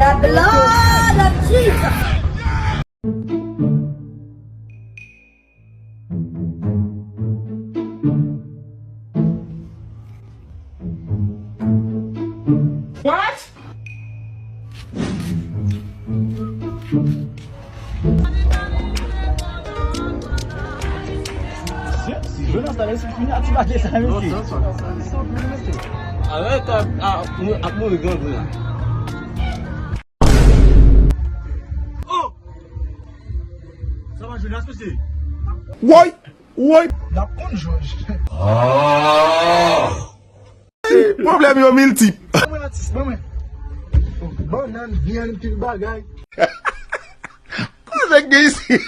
The blood of Jesus. What? Woy, woy, La kon George. problem yo mil tip. Mwen artist, mwen. Bon nan, viyan pil bagay. Kou se gen isi?